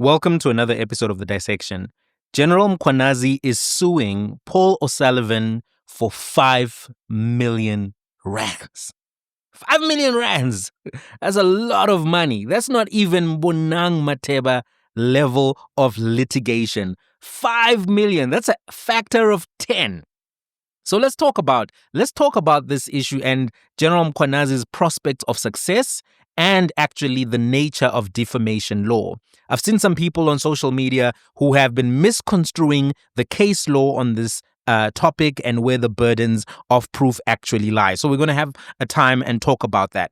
Welcome to another episode of The Dissection. General Mkhwanazi is suing Paul O'Sullivan for 5 million rands. 5 million rands! That's a lot of money. That's not even Bonang Mateba level of litigation. 5 million, that's a factor of 10. So let's talk about this issue and General Mkhwanazi's prospects of success and actually the nature of defamation law. I've seen some people on social media who have been misconstruing the case law on this topic and where the burdens of proof actually lie. So we're going to have a time and talk about that.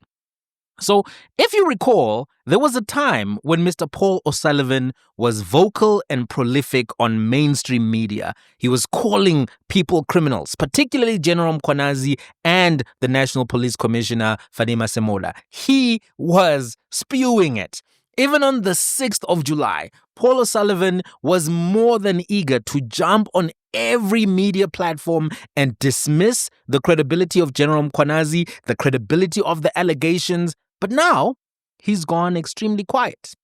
So if you recall, there was a time when Mr. Paul O'Sullivan was vocal and prolific on mainstream media. He was calling people criminals, particularly General Mkhwanazi and the National Police Commissioner, Fadima Semola. He was spewing it. Even on the 6th of July, Paul O'Sullivan was more than eager to jump on every media platform and dismiss the credibility of General Mkhwanazi, the credibility of the allegations. But now, he's gone extremely quiet.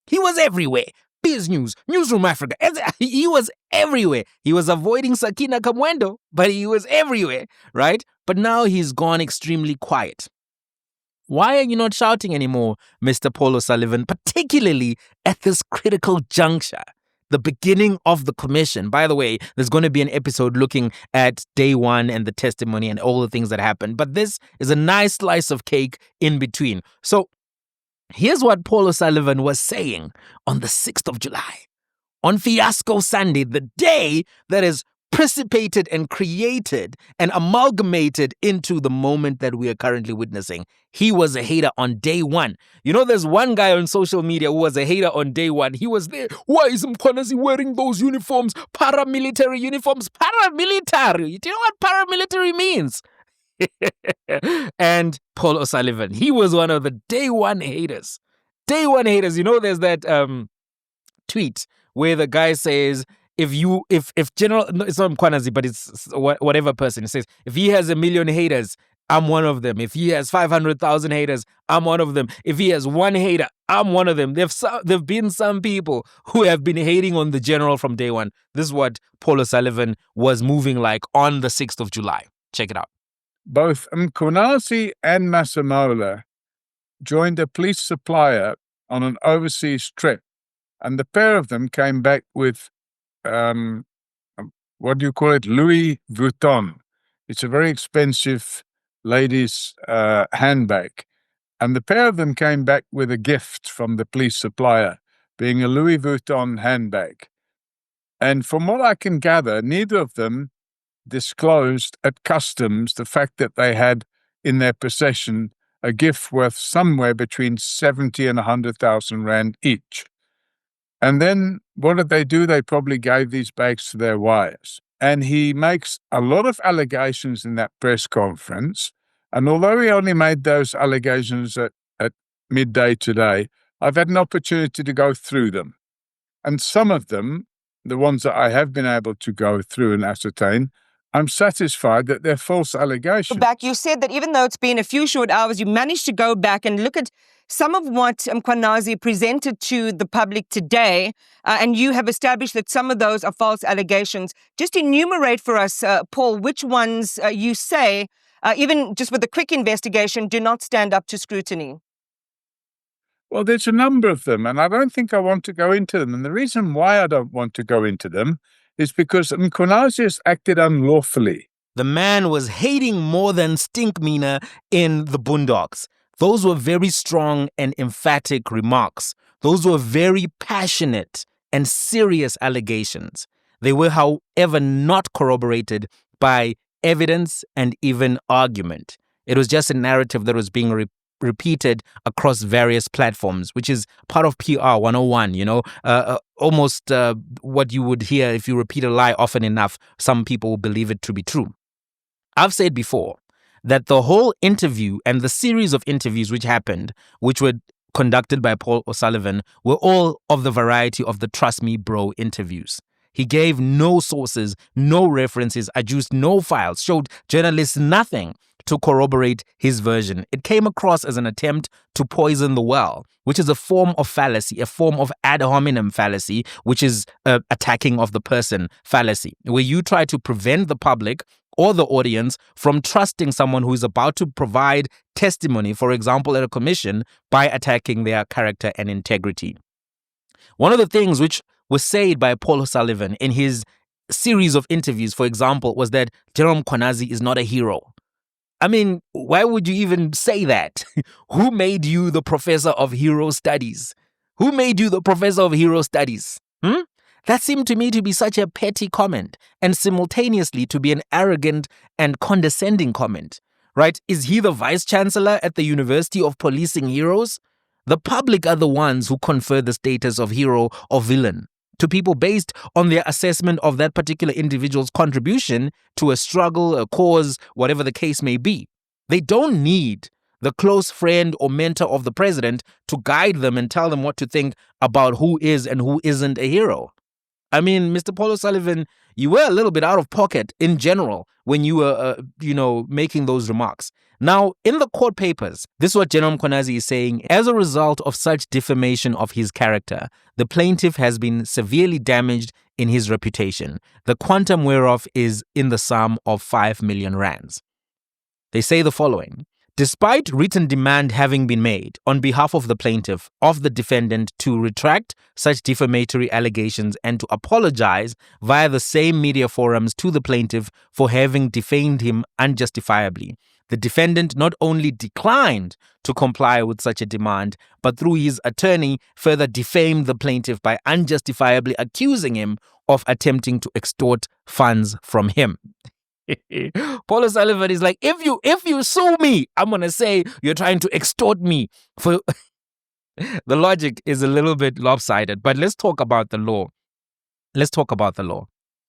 He was everywhere. Biz News, Newsroom Africa. He was everywhere. He was avoiding Sakina Kamwendo, but he was everywhere, right? But now he's gone extremely quiet. Why are you not shouting anymore, Mr. Paul O'Sullivan, particularly at this critical juncture? The beginning of the commission. By the way, there's going to be an episode looking at day one and the testimony and all the things that happened. But this is a nice slice of cake in between. So here's what Paul O'Sullivan was saying on the 6th of July. On Fiasco Sunday, the day that is precipitated and created and amalgamated into the moment that we are currently witnessing. He was a hater on day one. You know, there's one guy on social media who was a hater on day one. He was there. Why is Mkhwanazi wearing those uniforms? Paramilitary uniforms. Paramilitary. Do you know what paramilitary means? And Paul O'Sullivan, he was one of the day one haters. Day one haters. You know, there's that tweet where the guy says, if General, no, it's not Mkhwanazi, but it's whatever person, it says, if he has 1 million haters, I'm one of them. If he has 500,000 haters, I'm one of them. If he has one hater, I'm one of them. There've been some people who have been hating on the general from day one. This is what Paul O'Sullivan was moving like on the 6th of July. Check it out. Both Mkhwanazi and Masemola joined a police supplier on an overseas trip, and the pair of them came back with what do you call it? Louis Vuitton. It's a very expensive ladies' handbag. And the pair of them came back with a gift from the police supplier, being a Louis Vuitton handbag. And from what I can gather, neither of them disclosed at customs the fact that they had in their possession a gift worth somewhere between 70 and 100,000 rand each. And then what did they do? They probably gave these bags to their wives. And he makes a lot of allegations in that press conference. And although he only made those allegations at midday today, I've had an opportunity to go through them. And some of them, the ones that I have been able to go through and ascertain, I'm satisfied that they're false allegations. Back, you said that even though it's been a few short hours, you managed to go back and look at some of what Mkhwanazi presented to the public today, and you have established that some of those are false allegations. Just enumerate for us, Paul, which ones you say, even just with a quick investigation, do not stand up to scrutiny. Well, there's a number of them, and I don't think I want to go into them. And the reason why I don't want to go into them is because Mkhwanazi has acted unlawfully. The man was hating more than Stinkmeaner in the Boondocks. Those were very strong and emphatic remarks. Those were very passionate and serious allegations. They were, however, not corroborated by evidence and even argument. It was just a narrative that was being repeated across various platforms, which is part of PR 101, you know, almost what you would hear if you repeat a lie often enough, some people will believe it to be true. I've said before that the whole interview and the series of interviews which happened, which were conducted by Paul O'Sullivan, were all of the variety of the Trust Me Bro interviews. He gave no sources, no references, adduced no files, showed journalists nothing to corroborate his version. It came across as an attempt to poison the well, which is a form of fallacy, a form of ad hominem fallacy, which is attacking of the person fallacy, where you try to prevent the public or the audience from trusting someone who is about to provide testimony, for example, at a commission, by attacking their character and integrity. One of the things which was said by Paul O'Sullivan in his series of interviews, for example, was that General Mkhwanazi is not a hero. I mean, why would you even say that? Who made you the professor of hero studies? Who made you the professor of hero studies? That seemed to me to be such a petty comment, and simultaneously to be an arrogant and condescending comment, right? Is he the vice chancellor at the University of Policing Heroes? The public are the ones who confer the status of hero or villain to people based on their assessment of that particular individual's contribution to a struggle, a cause, whatever the case may be. They don't need the close friend or mentor of the president to guide them and tell them what to think about who is and who isn't a hero. I mean, Mr. Paul O'Sullivan, you were a little bit out of pocket in general when you were, making those remarks. Now, in the court papers, this is what General Mkhwanazi is saying. As a result of such defamation of his character, the plaintiff has been severely damaged in his reputation, the quantum whereof is in the sum of 5 million rands. They say the following. Despite written demand having been made on behalf of the plaintiff of the defendant to retract such defamatory allegations and to apologize via the same media forums to the plaintiff for having defamed him unjustifiably, the defendant not only declined to comply with such a demand, but through his attorney further defamed the plaintiff by unjustifiably accusing him of attempting to extort funds from him. Paul O'Sullivan is like, if you sue me, I'm going to say you're trying to extort me. For the logic is a little bit lopsided, but let's talk about the law.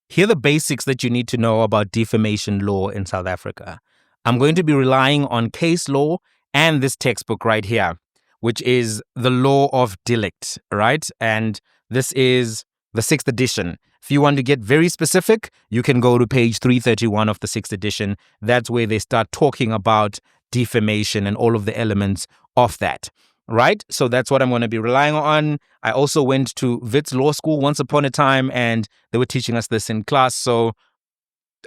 Here are the basics that you need to know about defamation law in South Africa. I'm going to be relying on case law and this textbook right here, which is the Law of Delict, right? And this is the 6th edition. If you want to get very specific, you can go to page 331 of the 6th edition. That's where they start talking about defamation and all of the elements of that, right? So that's what I'm going to be relying on. I also went to Wits Law School once upon a time, and they were teaching us this in class. So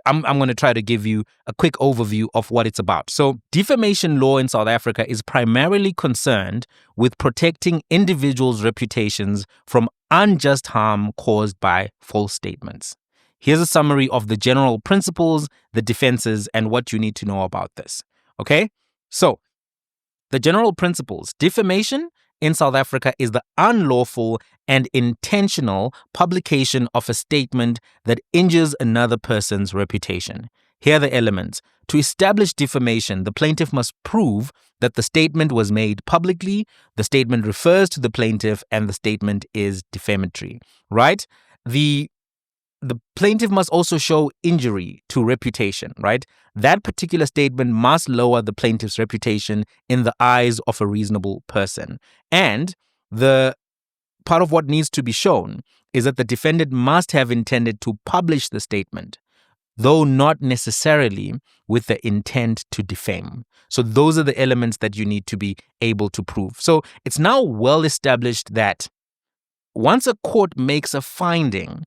I'm going to try to give you a quick overview of what it's about. So defamation law in South Africa is primarily concerned with protecting individuals' reputations from unjust harm caused by false statements. Here's a summary of the general principles, the defenses, and what you need to know about this. Okay? So, the general principles. Defamation in South Africa is the unlawful and intentional publication of a statement that injures another person's reputation. Here are the elements. To establish defamation, the plaintiff must prove that the statement was made publicly, the statement refers to the plaintiff, and the statement is defamatory, right? The plaintiff must also show injury to reputation, right? That particular statement must lower the plaintiff's reputation in the eyes of a reasonable person. And the part of what needs to be shown is that the defendant must have intended to publish the statement, though not necessarily with the intent to defame. So those are the elements that you need to be able to prove. So it's now well established that once a court makes a finding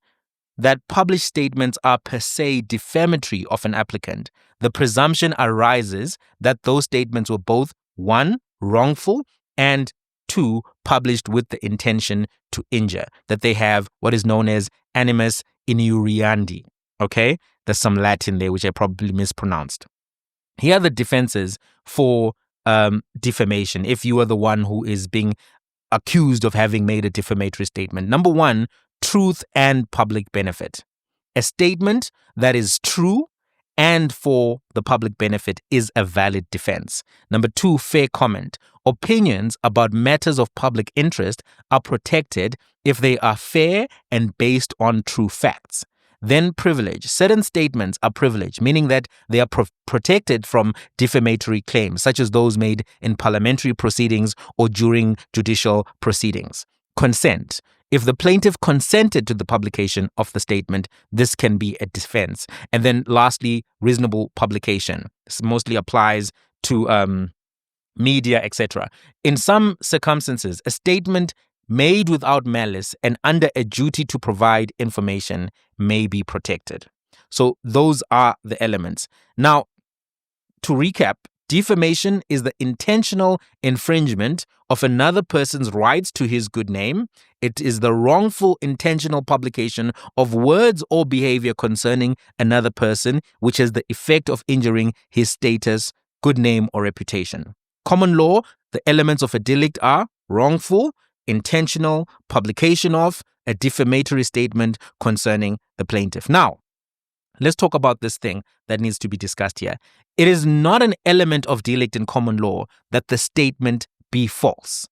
that published statements are per se defamatory of an applicant, the presumption arises that those statements were both, 1, wrongful, and 2, published with the intention to injure, that they have what is known as animus injuriandi. Okay? There's some Latin there, which I probably mispronounced. Here are the defenses for defamation, if you are the one who is being accused of having made a defamatory statement. Number 1, truth and public benefit. A statement that is true and for the public benefit is a valid defense. Number 2, fair comment. Opinions about matters of public interest are protected if they are fair and based on true facts. Then privilege. Certain statements are privileged, meaning that they are protected from defamatory claims, such as those made in parliamentary proceedings or during judicial proceedings. Consent. If the plaintiff consented to the publication of the statement, this can be a defense. And then lastly, reasonable publication. This mostly applies to media, etc. In some circumstances, a statement made without malice and under a duty to provide information may be protected. So those are the elements. Now, to recap, defamation is the intentional infringement of another person's rights to his good name. It is the wrongful intentional publication of words or behavior concerning another person, which has the effect of injuring his status, good name, or reputation. Common law, the elements of a delict are wrongful, intentional, publication of a defamatory statement concerning the plaintiff. Now, let's talk about this thing that needs to be discussed here. It is not an element of delict in common law that the statement be false.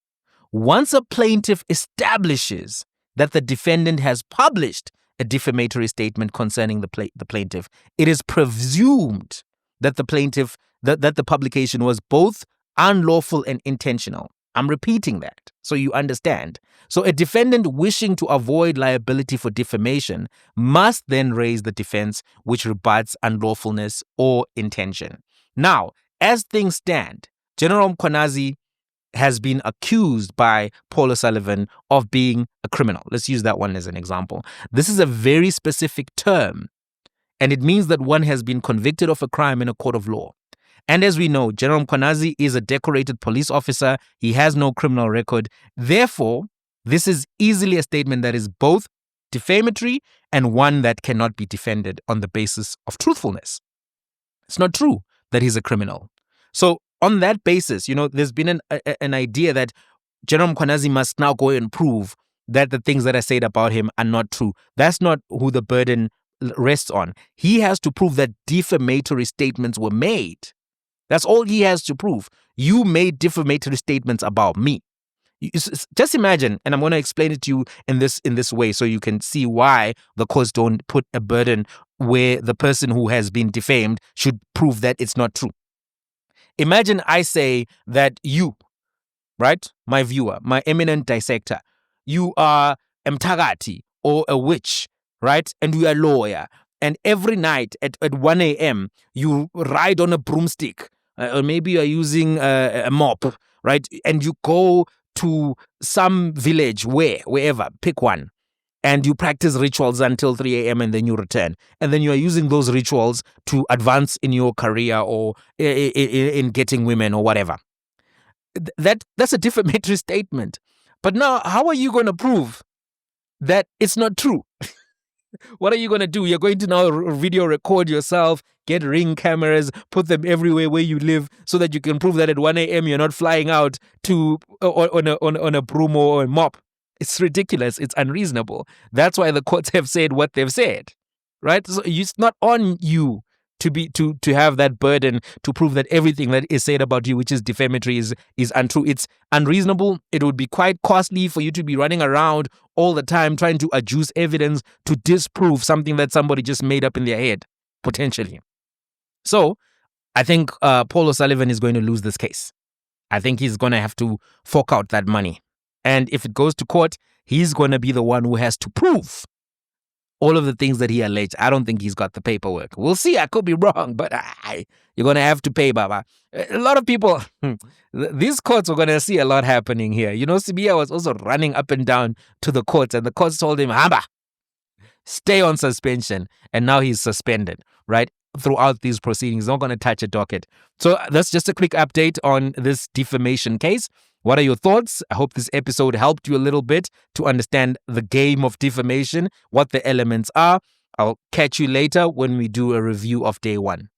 Once a plaintiff establishes that the defendant has published a defamatory statement concerning the plaintiff, it is presumed that the publication was both unlawful and intentional. I'm repeating that so you understand. So a defendant wishing to avoid liability for defamation must then raise the defense which rebuts unlawfulness or intention. Now, as things stand, General Mkhwanazi has been accused by Paul O'Sullivan of being a criminal. Let's use that one as an example. This is a very specific term, and it means that one has been convicted of a crime in a court of law. And as we know, General Mkhwanazi is a decorated police officer. He has no criminal record. Therefore, this is easily a statement that is both defamatory and one that cannot be defended on the basis of truthfulness. It's not true that he's a criminal. So on that basis, there's been an idea that General Mkhwanazi must now go and prove that the things that are said about him are not true. That's not who the burden rests on. He has to prove that defamatory statements were made. That's all he has to prove. You made defamatory statements about me. Just imagine, and I'm going to explain it to you in this way so you can see why the courts don't put a burden where the person who has been defamed should prove that it's not true. Imagine I say that you, right, my viewer, my eminent dissector, you are Mthakati or a witch, right, and you are a lawyer, and every night at 1 a.m. you ride on a broomstick, or maybe you are using a mop, right, and you go to some village, wherever, pick one, and you practice rituals until 3 a.m. and then you return. And then you are using those rituals to advance in your career or in getting women or whatever. That's a defamatory statement. But now, how are you going to prove that it's not true? What are you going to do? You're going to now video record yourself, get Ring cameras, put them everywhere where you live so that you can prove that at 1 a.m. you're not flying out to on a broom or a mop. It's ridiculous. It's unreasonable. That's why the courts have said what they've said, right? So it's not on you to have that burden to prove that everything that is said about you, which is defamatory, is untrue. It's unreasonable. It would be quite costly for you to be running around all the time trying to adduce evidence to disprove something that somebody just made up in their head, potentially. So I think Paul O'Sullivan is going to lose this case. I think he's going to have to fork out that money. And if it goes to court, he's going to be the one who has to prove all of the things that he alleged. I don't think he's got the paperwork. We'll see. I could be wrong, but you're going to have to pay, Baba. A lot of people, these courts are going to see a lot happening here. Sibia was also running up and down to the courts, and the courts told him, Hamba, stay on suspension. And now he's suspended, right? Throughout these proceedings, not going to touch a docket. So that's just a quick update on this defamation case. What are your thoughts? I hope this episode helped you a little bit to understand the game of defamation, what the elements are. I'll catch you later when we do a review of day 1.